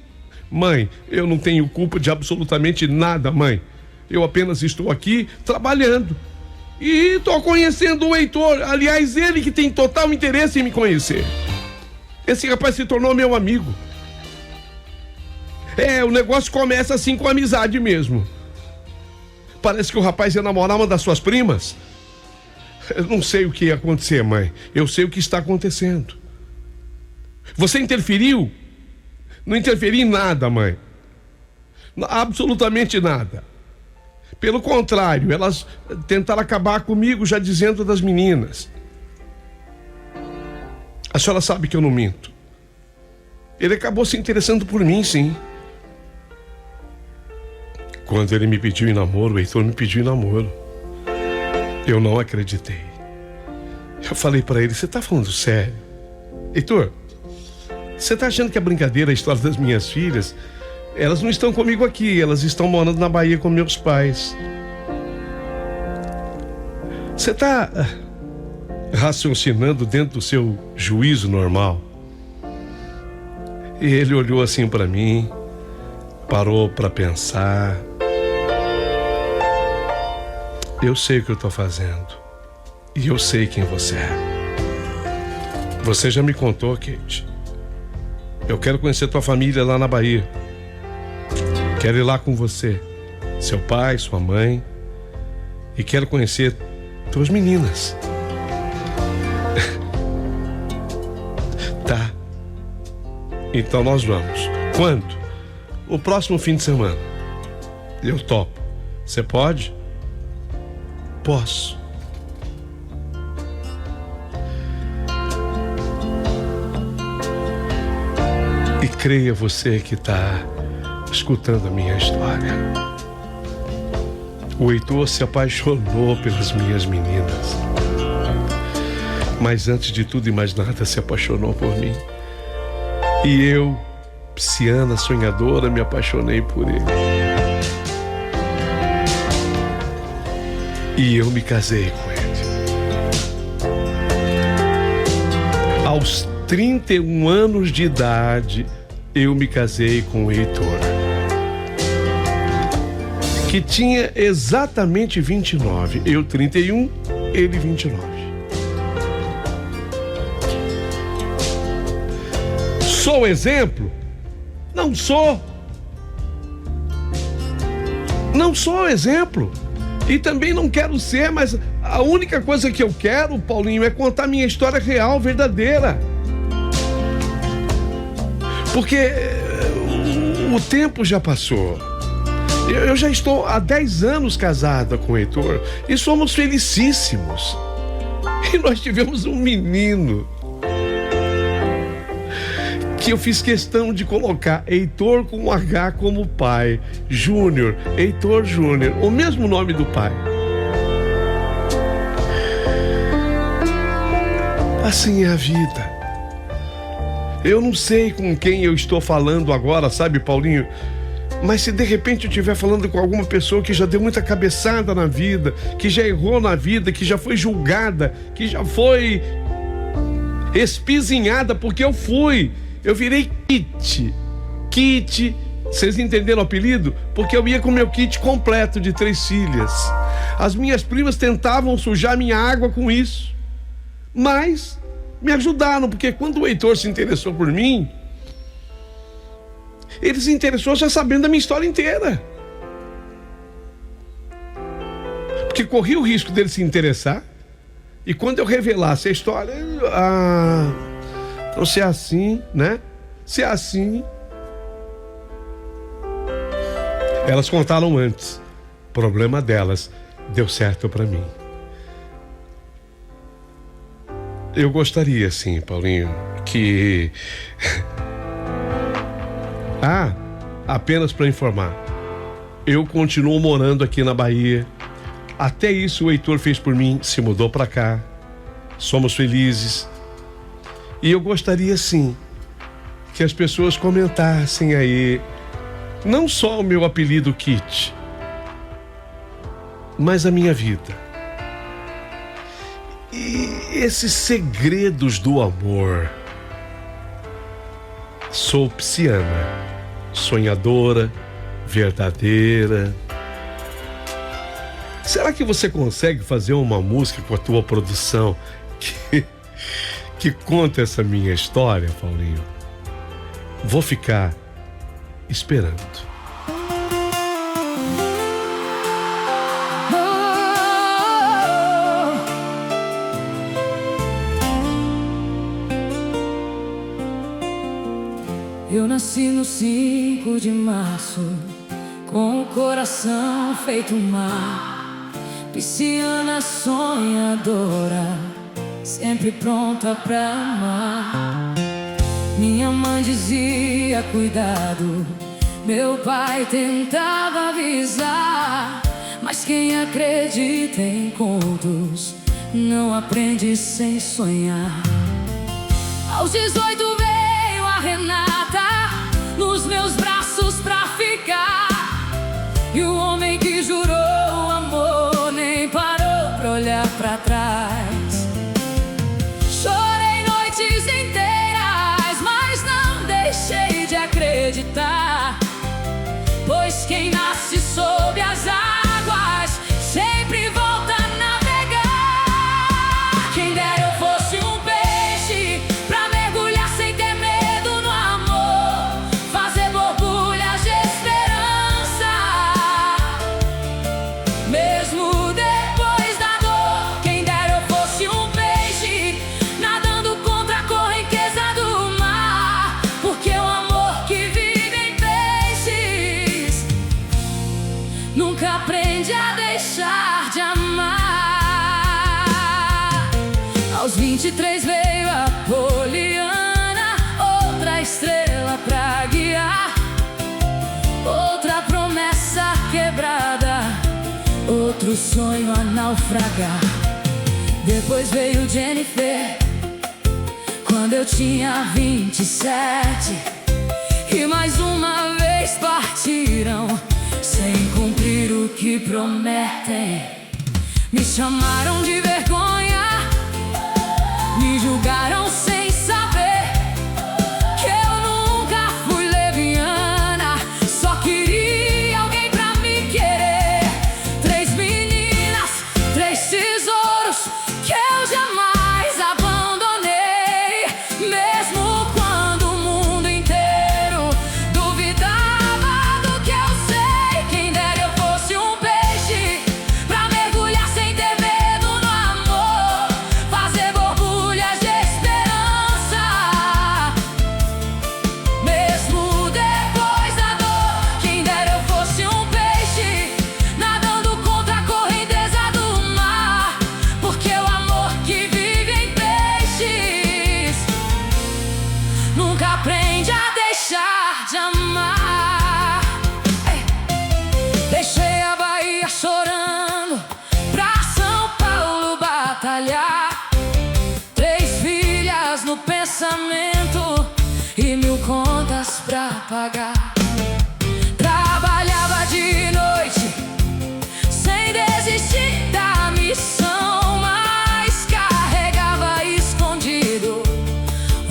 Mãe, eu não tenho culpa de absolutamente nada, mãe. Eu apenas estou aqui trabalhando. E estou conhecendo o Heitor. Aliás, ele que tem total interesse em me conhecer. Esse rapaz se tornou meu amigo. O negócio começa assim com amizade mesmo. Parece que o rapaz ia namorar uma das suas primas. Eu não sei o que ia acontecer, mãe. Eu sei o que está acontecendo. Você interferiu? Não interferi em nada, mãe. Absolutamente nada. Pelo contrário, elas tentaram acabar comigo já dizendo das meninas. A senhora sabe que eu não minto. Ele acabou se interessando por mim, sim. Quando ele me pediu em namoro, o Heitor me pediu em namoro. Eu não acreditei. Eu falei pra ele, você tá falando sério? Heitor, você tá achando que é brincadeira a história das minhas filhas? Elas não estão comigo aqui, elas estão morando na Bahia com meus pais. Você tá raciocinando dentro do seu juízo normal? E ele olhou assim pra mim, parou pra pensar. Eu sei o que eu tô fazendo. E eu sei quem você é. Você já me contou, Kate. Eu quero conhecer tua família lá na Bahia. Quero ir lá com você. Seu pai, sua mãe. E quero conhecer tuas meninas. Tá. Então nós vamos. Quando? O próximo fim de semana. Eu topo. Você pode? Posso. E creia você que está escutando a minha história. O Heitor se apaixonou pelas minhas meninas. Mas antes de tudo e mais nada, se apaixonou por mim. E eu, pisciana, sonhadora, me apaixonei por ele. E eu me casei com ele. Aos 31 anos de idade, eu me casei com o Heitor, que tinha exatamente 29. Eu 31, ele 29. Sou exemplo? Não sou. Não sou exemplo. E também não quero ser, mas a única coisa que eu quero, Paulinho, é contar minha história real, verdadeira. Porque o tempo já passou. Eu já estou há 10 anos casada com o Heitor e somos felicíssimos. E nós tivemos um menino que eu fiz questão de colocar Heitor com um H como pai, Júnior, Heitor Júnior, o mesmo nome do pai. Assim é a vida. Eu não sei com quem eu estou falando agora, sabe, Paulinho? Mas se de repente eu estiver falando com alguma pessoa que já deu muita cabeçada na vida, que já errou na vida, que já foi julgada, que já foi espizinhada, porque eu fui. Eu virei Kitty. Kitty, vocês entenderam o apelido? Porque eu ia com meu kit completo de 3 filhas. As minhas primas tentavam sujar minha água com isso. Mas me ajudaram, porque quando o Heitor se interessou por mim, ele se interessou já sabendo da minha história inteira. Porque corria o risco dele se interessar, e quando eu revelasse a história, então se é assim, né? Se é assim. Elas contaram antes. Problema delas. Deu certo pra mim. Eu gostaria, sim, Paulinho, que... apenas para informar. Eu continuo morando aqui na Bahia. Até isso o Heitor fez por mim, se mudou pra cá. Somos felizes. E eu gostaria, sim, que que as pessoas comentassem aí, não só o meu apelido Kit, mas a minha vida. E esses segredos do amor. Sou pisciana, sonhadora, verdadeira. Será que você consegue fazer uma música com a tua produção que conta essa minha história, Paulinho? Vou ficar esperando. Eu nasci no 5 de março, com o coração feito mar. Pisciana sonhadora, sempre pronta pra amar. Minha mãe dizia cuidado, meu pai tentava avisar. Mas quem acredita em contos não aprende sem sonhar. Aos 18 veio a Renata nos meus braços pra ficar. E o homem que jurou amor nem parou pra olhar pra trás. Chorei noites inteiras, mas não deixei de acreditar. Pois quem nasce sob as águas sempre volta a navegar. Quem dera eu fosse um peixe pra mergulhar sem ter medo no amor, fazer borbulhas de esperança, mesmo depois da dor. Quem dera eu fosse um peixe nadando contra a correnteza do mar, porque o amor que vive em peixes nunca aprende a deixar de amar. Aos 23 veio a Poliana, outra estrela pra guiar, outra promessa quebrada, outro sonho a naufragar. Depois veio Jennifer, quando eu tinha 27, e mais uma vez partiram sem cumprir o que prometem. Me chamaram de vergonha, me julgaram sem saber que eu nunca fui leviana, só queria alguém pra me querer. 3 meninas, 3 tesouros que eu jamais abandonei, mesmo quando o mundo inteiro duvidava do que eu sei. Quem dera eu fosse um peixe pra mergulhar sem ter medo no amor, fazer borbulhas de esperança, mesmo depois da dor. Quem dera eu fosse um peixe nadando contra a correnteza do mar, porque o amor que vive em peixes nunca aprende a deixar de amar. Deixei a Bahia chorando pra São Paulo batalhar. 3 filhas no pensamento e 1000 contas pra pagar. Trabalhava de noite sem desistir da missão, mas carregava escondido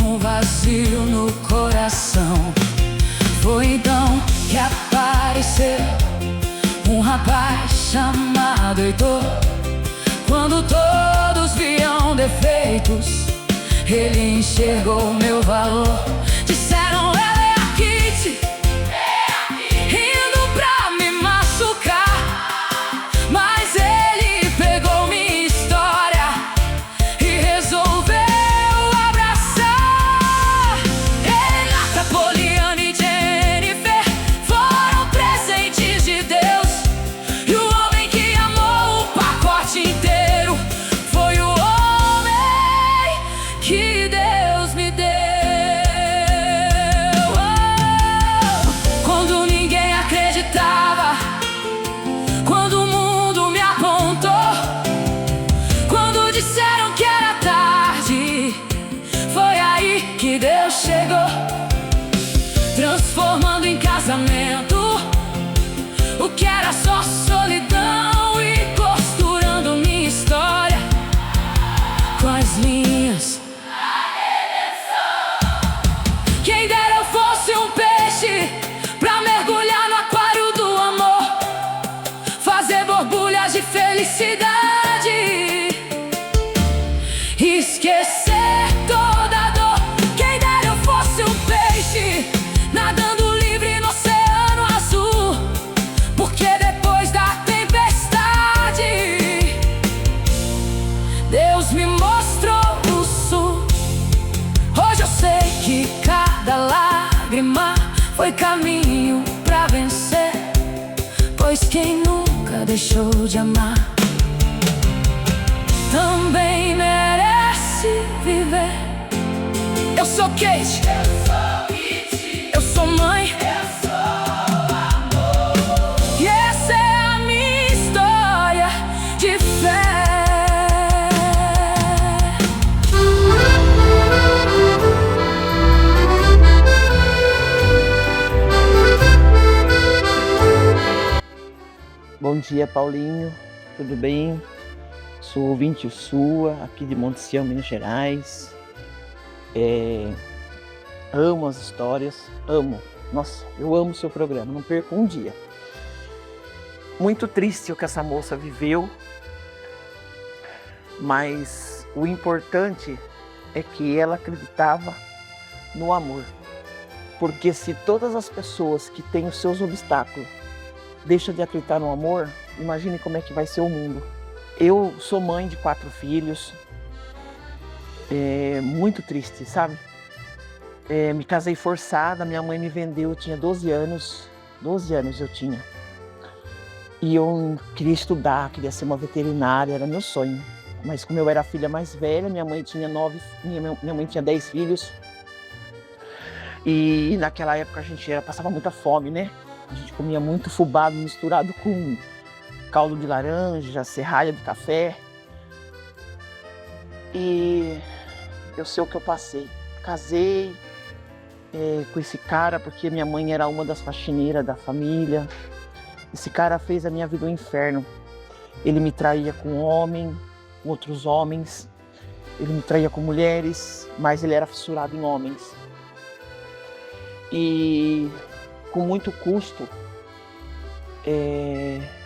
um vazio no coração. Foi então que apareceu um rapaz chamado Heitor. Quando todos viam defeitos, ele enxergou meu valor. Disseram, ela é a Kit, indo pra me machucar. Mas ele pegou minha história e resolveu abraçar. Renata, Poliana e Jennifer foram presentes de Deus, e o homem que amou o pacote inteiro foi o homem que Deus me deu. casamento, o que era só solidão, e costurando minha história com as linhas. Quem dera eu fosse um peixe pra mergulhar no aquário do amor, fazer borbulhas de felicidade, esquecer toda a dor. Quem dera eu fosse um peixe nadando livre no oceano azul, porque depois da tempestade Deus me mostrou o sul. Hoje eu sei que cada lágrima foi caminho pra vencer, pois quem nunca deixou de amar também merece viver. Eu sou Kate, eu sou mãe, eu sou amor, e essa é a minha história de fé. Bom dia, Paulinho, tudo bem? Sou ouvinte sua, aqui de Monte Sião, Minas Gerais. Amo as histórias, amo. Nossa, eu amo o seu programa, não perco um dia. Muito triste o que essa moça viveu, mas o importante é que ela acreditava no amor. Porque se todas as pessoas que têm os seus obstáculos deixam de acreditar no amor, imagine como é que vai ser o mundo. Eu sou mãe de 4 filhos, muito triste, sabe? Me casei forçada, minha mãe me vendeu, eu tinha 12 anos eu tinha. E eu queria estudar, queria ser uma veterinária, era meu sonho. Mas como eu era a filha mais velha, minha mãe tinha 10 filhos. E naquela época a gente passava muita fome, né? A gente comia muito fubá misturado com caldo de laranja, serralha de café. E eu sei o que eu passei. Casei com esse cara porque minha mãe era uma das faxineiras da família. Esse cara fez a minha vida um inferno. Ele me traía com outros homens. Ele me traía com mulheres, mas ele era fissurado em homens. E com muito custo,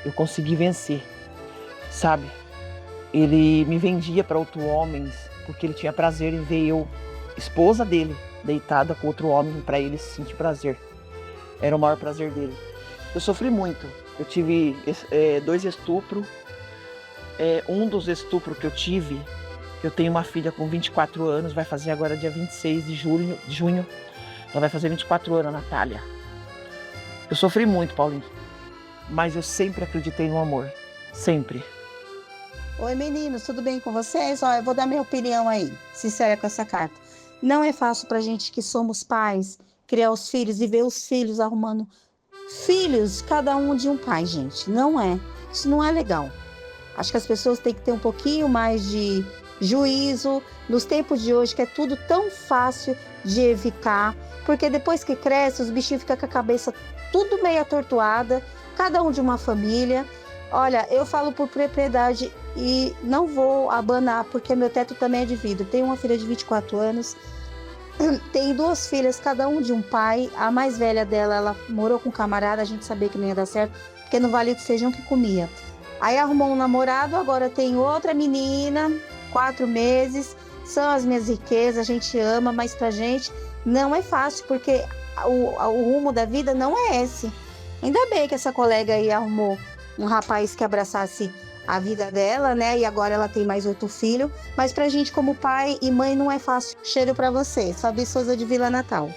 eu consegui vencer, sabe? Ele me vendia para outros homens porque ele tinha prazer em ver eu, esposa dele, deitada com outro homem, para ele se sentir prazer. Era o maior prazer dele. Eu sofri muito. Eu tive 2 estupros. Um dos estupros que eu tive, eu tenho uma filha com 24 anos, vai fazer agora dia 26 de junho. Ela vai fazer 24 anos, a Natália. Eu sofri muito, Paulinho. Mas eu sempre acreditei no amor. Sempre. Oi, meninos, tudo bem com vocês? Eu vou dar minha opinião aí, sincera com essa carta. Não é fácil pra gente que somos pais, criar os filhos e ver os filhos arrumando filhos, cada um de um pai, gente. Não é. Isso não é legal. Acho que as pessoas têm que ter um pouquinho mais de juízo nos tempos de hoje, que é tudo tão fácil de evitar, porque depois que cresce, os bichinhos ficam com a cabeça tudo meio atortoada, cada um de uma família. Olha, eu falo por propriedade e não vou abanar, porque meu teto também é de vidro. Tenho uma filha de 24 anos, tenho 2 filhas, cada um de um pai. A mais velha dela, ela morou com um camarada, a gente sabia que não ia dar certo, porque no vale do feijão que comia. Aí arrumou um namorado, agora tem outra menina, 4 meses, são as minhas riquezas, a gente ama, mas pra gente não é fácil, porque o rumo da vida não é esse. Ainda bem que essa colega aí arrumou um rapaz que abraçasse a vida dela, né? E agora ela tem mais 8 filhos, mas pra gente como pai e mãe não é fácil. Cheiro pra você, Fabi Souza de Vila Natal.